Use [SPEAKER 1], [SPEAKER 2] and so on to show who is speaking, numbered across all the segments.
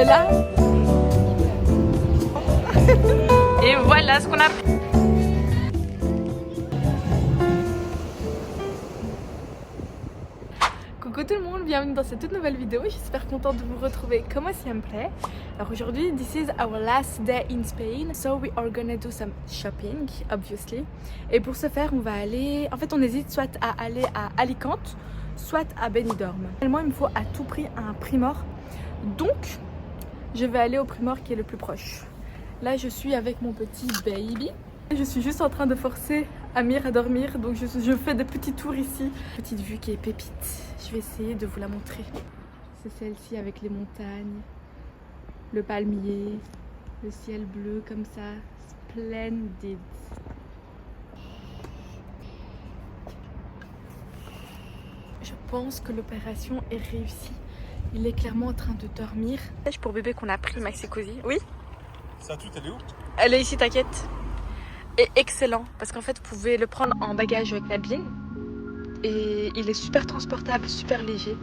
[SPEAKER 1] mais là... Et voilà ce qu'on a pris. Coucou tout le monde, bienvenue dans cette toute nouvelle vidéo. Je suis super contente de vous retrouver comme siempre. Alors aujourd'hui, this is our last day in Spain, so we are gonna do some shopping, obviously. Et pour ce faire, on va aller... En fait, on hésite soit à aller à Alicante, soit à Benidorm. Moi, il me faut à tout prix un Primor. Donc, je vais aller au Primor qui est le plus proche. Là, je suis avec mon petit baby. Je suis juste en train de forcer Amir à dormir, donc je fais des petits tours ici. Petite vue qui est pépite. Je vais essayer de vous la montrer. C'est celle-ci avec les montagnes, le palmier, le ciel bleu comme ça. Splendid. Je pense que l'opération est réussie. Il est clairement en train de dormir. Pour bébé qu'on a pris, Maxi Cosi. Oui.
[SPEAKER 2] Ça tout, elle est où?
[SPEAKER 1] Elle est ici, t'inquiète. Et excellent, parce qu'en fait, vous pouvez le prendre en bagage avec la bine. Et il est super transportable, super léger.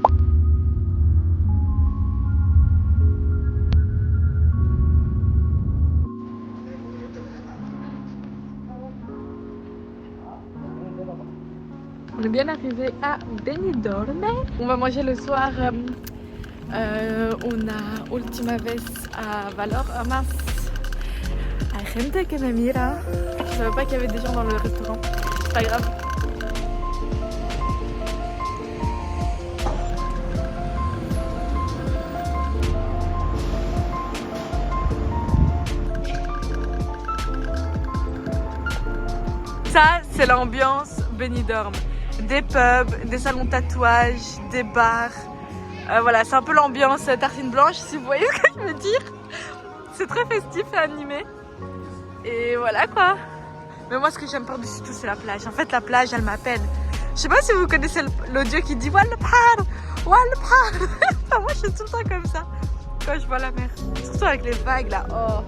[SPEAKER 1] On est bien arrivé à Benidorm. On va manger le soir. On a última vez à Valor. Ah mince. Hay gente que me mira. Je savais pas qu'il y avait des gens dans le restaurant. C'est pas grave. Ça, c'est l'ambiance Benidorm. Des pubs, des salons de tatouage, des bars. Voilà, c'est un peu l'ambiance tartine blanche, si vous voyez ce que je veux dire. C'est très festif et animé. Et voilà quoi. Mais moi, ce que j'aime par-dessus tout, c'est la plage. En fait, la plage, elle m'appelle. Je sais pas si vous connaissez l'audio qui dit Wallepar, Wallepar. Enfin, moi, je suis tout le temps comme ça quand je vois la mer. Surtout avec les vagues là. Oh.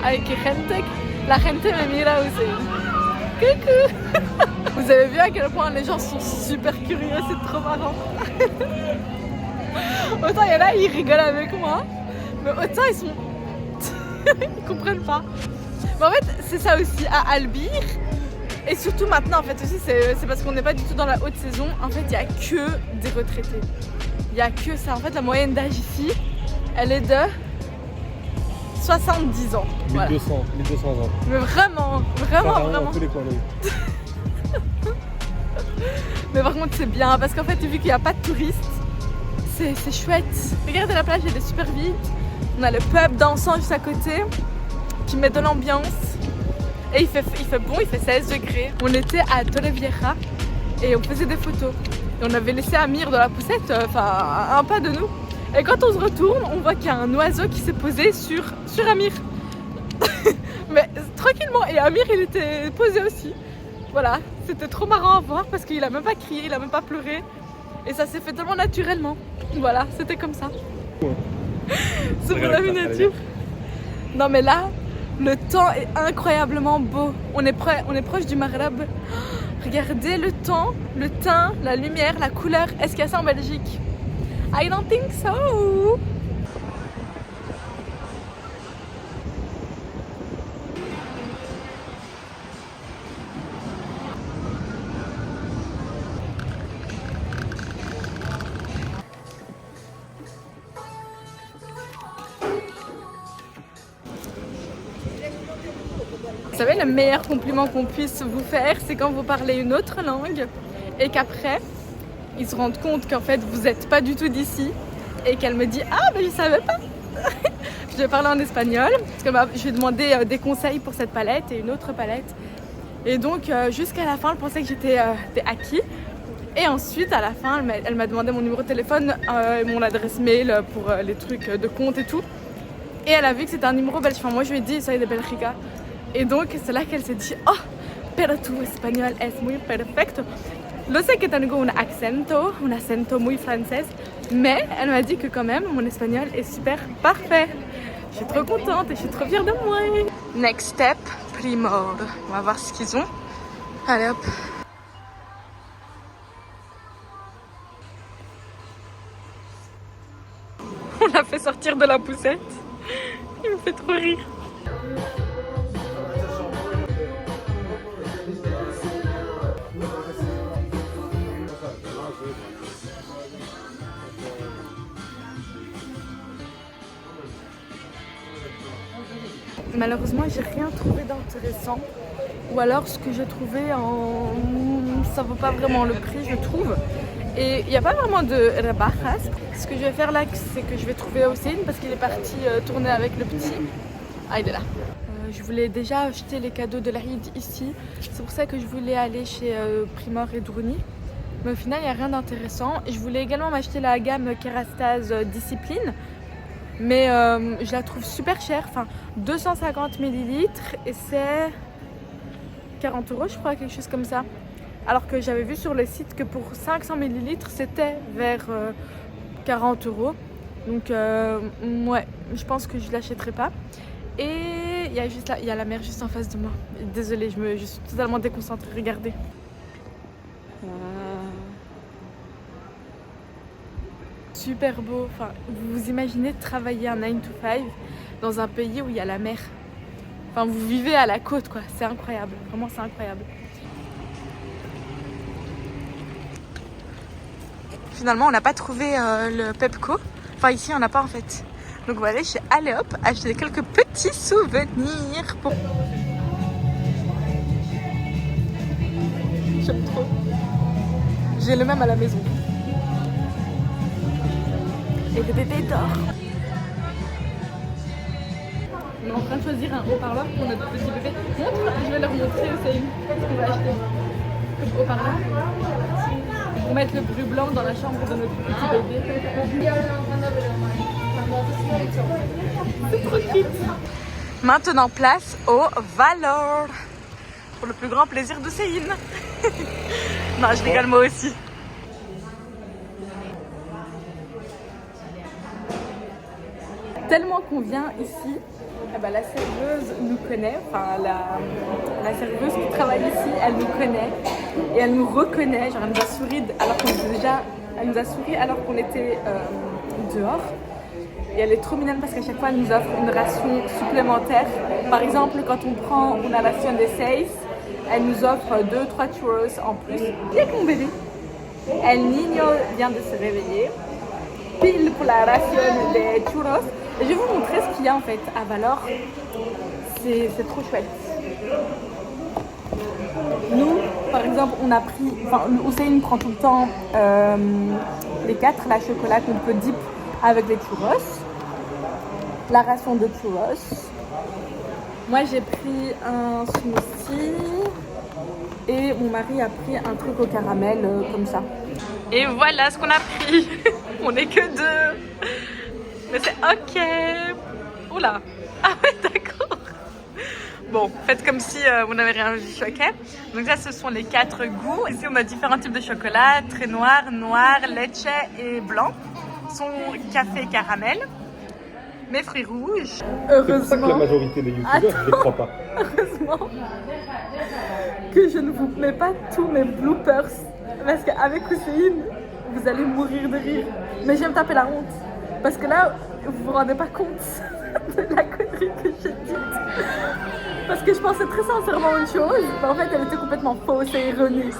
[SPEAKER 1] Avec la gente me mira aussi. Coucou. Vous avez vu à quel point les gens sont super curieux, c'est trop marrant. Autant il y en a, ils rigolent avec moi, mais autant ils sont... ils comprennent pas. Mais en fait, c'est ça aussi à Albir. Et surtout maintenant, en fait, aussi, c'est parce qu'on n'est pas du tout dans la haute saison. En fait, il n'y a que des retraités. Il n'y a que ça. En fait, la moyenne d'âge ici, elle est de 70 ans.
[SPEAKER 2] 1200 ans.
[SPEAKER 1] Mais vraiment.
[SPEAKER 2] Tous les coins de rue.
[SPEAKER 1] Mais par contre, c'est bien parce qu'en fait, vu qu'il n'y a pas de touristes, c'est chouette. Regardez, la plage, elle est super vide. On a le pub dansant juste à côté qui met de l'ambiance. Et il fait bon, il fait 16 degrés. On était à Torrevieja et on faisait des photos. Et on avait laissé Amir dans la poussette, enfin un pas de nous. Et quand on se retourne, on voit qu'il y a un oiseau qui s'est posé sur Amir. Mais tranquillement, et Amir il était posé aussi. Voilà, c'était trop marrant à voir parce qu'il a même pas crié, il a même pas pleuré. Et ça s'est fait tellement naturellement. Voilà, c'était comme ça. C'est pour la miniature. Non mais là, le temps est incroyablement beau. On est proche du Maghreb. Regardez le temps, le teint, la lumière, la couleur. Est-ce qu'il y a ça en Belgique? I don't think so. Vous savez, le meilleur compliment qu'on puisse vous faire, c'est quand vous parlez une autre langue et qu'après, ils se rendent compte qu'en fait, vous n'êtes pas du tout d'ici et qu'elle me dit « Ah, ben je savais pas !» Je vais parler en espagnol parce que je lui ai demandé des conseils pour cette palette et une autre palette. Et donc, jusqu'à la fin, elle pensait que j'étais acquis. Et ensuite, à la fin, elle m'a demandé mon numéro de téléphone et mon adresse mail pour les trucs de compte et tout. Et elle a vu que c'était un numéro belge. Enfin, moi, je lui ai dit « Soy de Belgica ». Et donc, c'est là qu'elle s'est dit « Oh, pero tu español es muy perfecto. Lo sé que tengo un acento muy français, mais elle m'a dit que quand même mon espagnol est super parfait. Je suis trop contente et je suis trop fière de moi. Next step, Primor. On va voir ce qu'ils ont. Allez hop. On l'a fait sortir de la poussette. Il me fait trop rire. Malheureusement, j'ai rien trouvé d'intéressant. Ou alors ce que j'ai trouvé ça vaut pas vraiment le prix, je trouve. Et il n'y a pas vraiment de rebajas. Ce que je vais faire là, c'est que je vais trouver Hossein parce qu'il est parti tourner avec le petit. Ah, il est là. Je voulais déjà acheter les cadeaux de l'Aïd ici. C'est pour ça que je voulais aller chez Primor et Druni. Mais au final, il n'y a rien d'intéressant. Je voulais également m'acheter la gamme Kerastase Discipline. Mais je la trouve super chère. Enfin, 250 ml et c'est 40 € je crois, quelque chose comme ça. Alors que j'avais vu sur le site que pour 500 ml c'était vers 40 €. Donc ouais, je pense que je l'achèterai pas. Et il y a juste là, il y a la mer juste en face de moi. Désolée, je suis totalement déconcentrée, regardez. Super beau. Enfin, vous vous imaginez travailler un 9 to 5 dans un pays où il y a la mer. Enfin, vous vivez à la côte quoi, c'est incroyable. Vraiment, c'est incroyable. Finalement, on n'a pas trouvé le Pepco. Enfin, ici, on n'a pas en fait. Donc, on va aller chez Alleop acheter quelques petits souvenirs. Pour... J'aime trop. J'ai le même à la maison. Et le bébé dort. On est en train de choisir un haut-parleur pour notre petit bébé. Montre, je vais leur montrer aussi ce qu'on va acheter comme haut-parleur. Pour mettre le bruit blanc dans la chambre de notre petit bébé. C'est trop cute. Maintenant, place au Valor. Pour le plus grand plaisir de Céline. Non, je rigole moi aussi. Tellement qu'on vient ici, eh ben, la serveuse nous connaît, enfin la serveuse qui travaille ici, elle nous connaît et elle nous reconnaît. Genre elle nous a souri alors qu'on était dehors. Et elle est trop mignonne parce qu'à chaque fois elle nous offre une ration supplémentaire. Par exemple, quand on prend une ration de 6, elle nous offre 2-3 churros en plus. Il y a mon bébé. El Niño vient de se réveiller. Pile pour la ration des churros. Et je vais vous montrer ce qu'il y a en fait à Valor. C'est trop chouette. Nous, par exemple, on a pris, enfin, Hossein prend tout le temps les 4, la chocolat qu'on peut dip avec les churros, la ration de churros. Moi, j'ai pris un smoothie et mon mari a pris un truc au caramel comme ça. Et voilà ce qu'on a pris. On n'est que 2. Mais c'est ok. Oula. Ah ouais, d'accord. Bon, faites comme si vous n'avez rien vu, ok. Donc ça, ce sont les 4 goûts. Ici, on a différents types de chocolat. Très noir, leche et blanc. Son café et caramel. Mes fruits rouges. Heureusement.
[SPEAKER 2] C'est pour ça que la majorité des youtubeurs, je ne crois pas.
[SPEAKER 1] Heureusement que je ne vous mets pas tous mes bloopers. Parce qu'avec Hossein, vous allez mourir de rire. Mais je vais me taper la honte. Parce que là, vous vous rendez pas compte de la connerie que j'ai dite. Parce que je pensais très sincèrement une chose, mais en fait, elle était complètement fausse et erronée.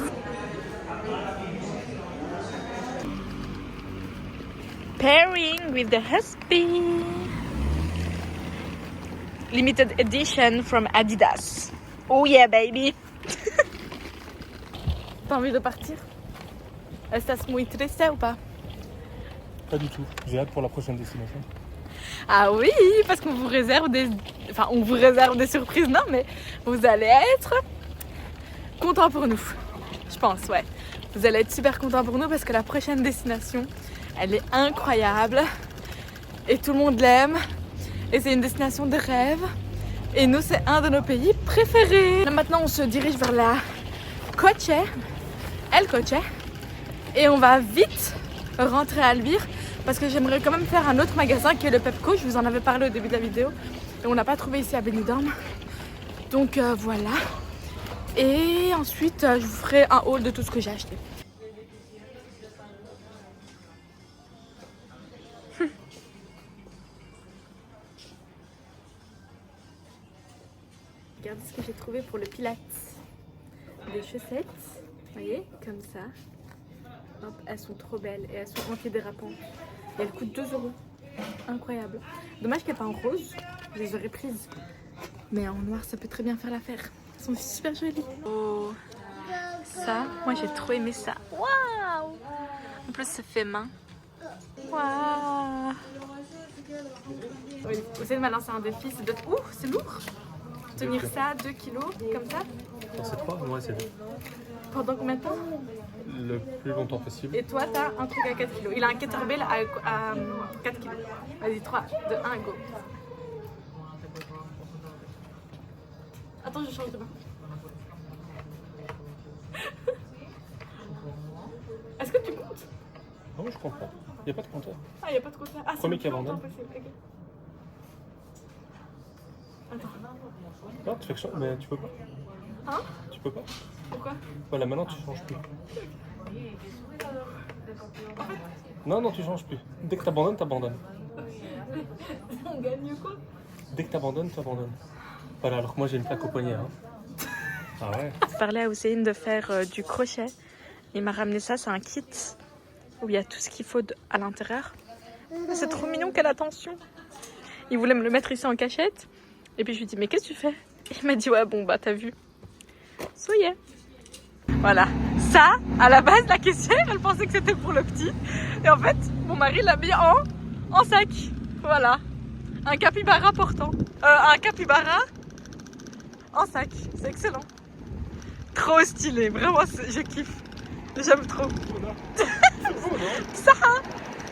[SPEAKER 1] Pairing with the husband. Limited edition from Adidas. Oh yeah, baby. T'as envie de partir? Estás muy triste ou pas?
[SPEAKER 2] Pas du tout. J'ai hâte pour la prochaine destination.
[SPEAKER 1] Ah oui, parce qu'on vous réserve des... Enfin, on vous réserve des surprises, non, mais vous allez être contents pour nous. Je pense, ouais. Vous allez être super contents pour nous parce que la prochaine destination, elle est incroyable. Et tout le monde l'aime. Et c'est une destination de rêve. Et nous, c'est un de nos pays préférés. Là, maintenant, on se dirige vers la Coche, El Coche. Et on va vite rentrer à Albir parce que j'aimerais quand même faire un autre magasin qui est le Pepco. Je vous en avais parlé au début de la vidéo. Et on n'a pas trouvé ici à Benidorm. Donc voilà. Et ensuite, je vous ferai un haul de tout ce que j'ai acheté. Regardez ce que j'ai trouvé pour le pilates. Des chaussettes, vous voyez, comme ça. Hop, elles sont trop belles et elles sont antidérapantes. Et elles coûtent 2 €. Incroyable. Dommage qu'elles soient pas en rose, je les aurais prises. Mais en noir, ça peut très bien faire l'affaire. Elles sont super jolies. Oh, ça, moi j'ai trop aimé ça. Waouh! En plus, c'est fait main. Waouh! Oui, vous savez, maintenant c'est un défi, c'est de... Ouh, c'est lourd! Tenir ça 2 kilos comme ça.
[SPEAKER 2] C'est 3, moi c'est 2.
[SPEAKER 1] Pendant combien de temps?
[SPEAKER 2] Le plus longtemps possible.
[SPEAKER 1] Et toi, t'as un truc à 4 kilos. Il a un kettlebell à 4 kilos. Vas-y, 3, 2, 1, go. Attends, je change de main. Est-ce que tu comptes?
[SPEAKER 2] Non, je comprends. Il n'y a pas de compteur.
[SPEAKER 1] Ah, il n'y a pas de compteur. Ah, c'est
[SPEAKER 2] Premier qui abandonne.
[SPEAKER 1] possible. Okay. Attends.
[SPEAKER 2] Non, tu fais que ça, mais tu peux pas.
[SPEAKER 1] Hein?
[SPEAKER 2] Tu peux pas.
[SPEAKER 1] Pourquoi?
[SPEAKER 2] Voilà, maintenant tu changes plus. Non, non, tu changes plus. Dès que t'abandonnes, t'abandonnes.
[SPEAKER 1] On gagne quoi?
[SPEAKER 2] Dès que t'abandonnes, t'abandonnes. Voilà, alors que moi j'ai une plaque au poignet. Hein. Ah ouais.
[SPEAKER 1] Je parlais à Hussein de faire du crochet. Il m'a ramené ça, c'est un kit où il y a tout ce qu'il faut à l'intérieur. C'est trop mignon, quelle attention. Il voulait me le mettre ici en cachette. Et puis je lui ai dit, mais qu'est-ce que tu fais? Il m'a dit, ouais, bon, bah t'as vu. So yeah. Voilà. Ça, à la base, la caissière, elle pensait que c'était pour le petit. Et en fait, mon mari l'a mis en sac. Voilà. Un capybara portant. Un capybara en sac. C'est excellent. Trop stylé. Vraiment, je kiffe. J'aime trop. Ça, hein?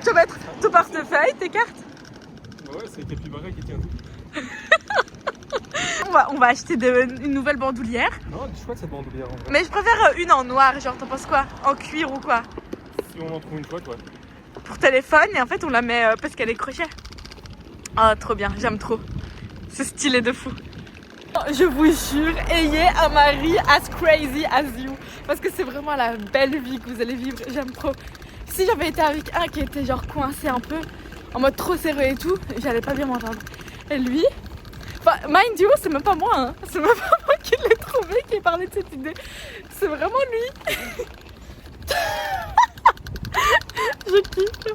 [SPEAKER 1] Tu vas mettre ton portefeuille, tes cartes.
[SPEAKER 2] Ouais, c'est le capybara qui tient tout.
[SPEAKER 1] On va acheter une nouvelle bandoulière.
[SPEAKER 2] Non, elle est chouette cette bandoulière en vrai.
[SPEAKER 1] Mais je préfère une en noir, genre t'en penses quoi? En cuir ou quoi?
[SPEAKER 2] Si on en trouve une chouette, ouais.
[SPEAKER 1] Pour téléphone et en fait on la met parce qu'elle est crochet. Ah, trop bien, j'aime trop. C'est stylé de fou. Je vous jure, ayez un mari as crazy as you. Parce que c'est vraiment la belle vie que vous allez vivre, j'aime trop. Si j'avais été avec un qui était genre coincé un peu, en mode trop serré et tout, j'allais pas bien m'entendre. Et lui, enfin, mind you, c'est même pas moi, hein. C'est même pas moi qui l'ai trouvé, qui ai parlé de cette idée. C'est vraiment lui. Je kiffe.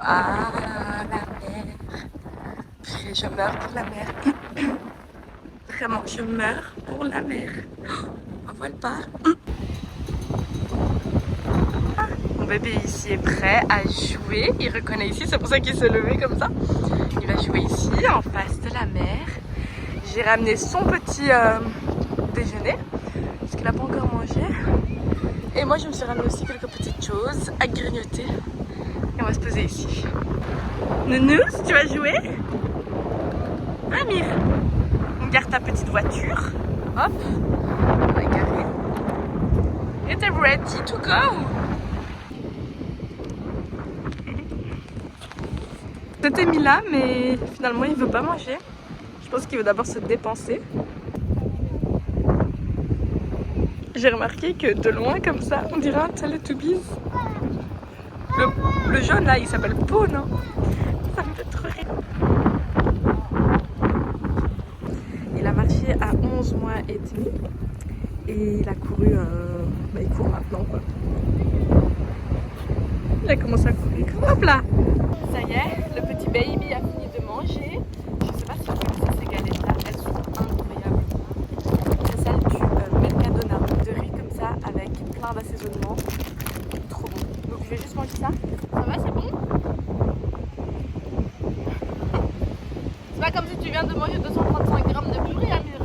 [SPEAKER 1] Ah, la mer. Je meurs pour la mer. Vraiment, je meurs pour la mer. On voit le pas. Mon bébé ici est prêt à jouer. Il reconnaît ici, c'est pour ça qu'il s'est levé comme ça. Il va jouer ici, en face de la mer. J'ai ramené son petit déjeuner, parce qu'il n'a pas encore mangé. Et moi, je me suis ramené aussi quelques petites choses à grignoter. Et on va se poser ici. Nounous, tu vas jouer? Amir, on garde ta petite voiture. Hop, on va garer. Et t'es ready to go? C'était mis là, mais finalement il veut pas manger. Je pense qu'il veut d'abord se dépenser. J'ai remarqué que de loin comme ça, on dirait un Teletubbies. Le jaune là, il s'appelle Pau, non? Ça me fait trop rire. Il a marché à 11 mois et demi. Et il a couru, bah, il court maintenant quoi. Il a commencé à courir. Hop là! Ça y est, le petit baby a fini de manger. Je sais pas si vous connaissez ces galettes là, elles sont incroyables. C'est celle du Mercadona, de riz comme ça avec plein d'assaisonnements. Trop bon. Donc je vais juste manger ça. Ça va, c'est bon? comme si tu viens de manger 235 grammes de purée, Amir.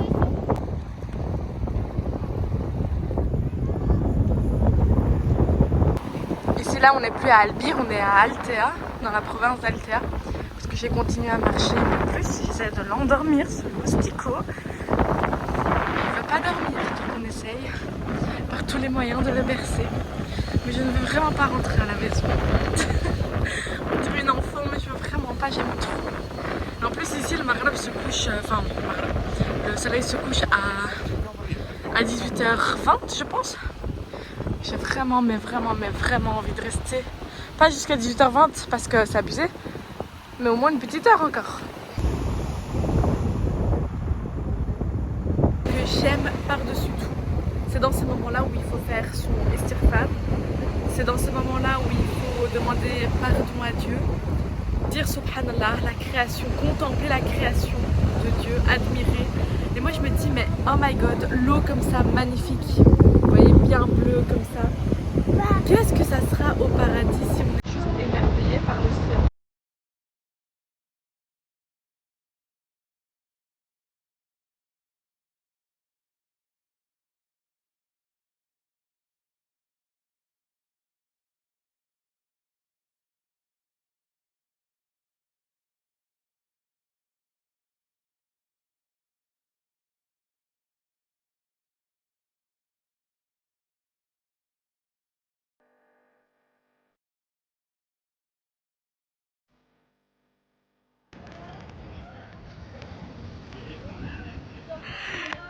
[SPEAKER 1] Ici, là, on n'est plus à Albir, on est à Altea, dans la province d'Altea. Parce que j'ai continué à marcher, mais plus j'essaie de l'endormir, ce moustico. Il ne veut pas dormir, donc on essaye par tous les moyens de le bercer. Mais je ne veux vraiment pas rentrer à la maison. On dirait une enfant, mais je veux vraiment pas, j'aime trop. Et en plus ici le Maghreb se couche, le soleil se couche à 18h20 je pense. J'ai vraiment envie de rester. Pas jusqu'à 18h20 parce que c'est abusé, mais au moins une petite heure encore. Que j'aime par-dessus tout, c'est dans ces moments-là où il faut faire son istighfar. C'est dans ces moments-là où il faut demander pardon à Dieu, dire subhanallah, la création, contempler la création de Dieu, admirer. Et moi je me dis mais oh my god, l'eau comme ça, magnifique, vous voyez, bien bleue comme ça. Qu'est-ce que ça sera au paradis si on est juste émerveillé par l'océan.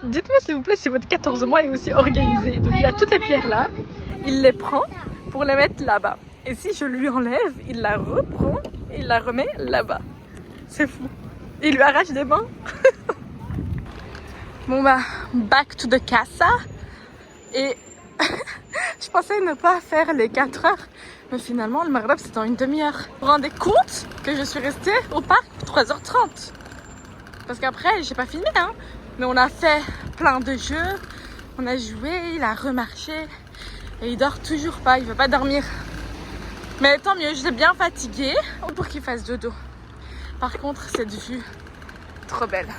[SPEAKER 1] Dites-moi s'il vous plaît si votre 14 mois est aussi organisé. Donc il a toutes les pierres là, il les prend pour les mettre là-bas. Et si je lui enlève, il la reprend et il la remet là-bas. C'est fou. Il lui arrache des mains. Bon bah, back to the casa. Et je pensais ne pas faire les 4 heures. Mais finalement, le Maghreb c'est dans une demi-heure. Vous vous rendez compte que je suis restée au parc pour 3h30. Parce qu'après, j'ai pas filmé hein. Mais on a fait plein de jeux, on a joué, il a remarché et il dort toujours pas, il veut pas dormir. Mais tant mieux, je l'ai bien fatigué pour qu'il fasse dodo. Par contre, cette vue, trop belle.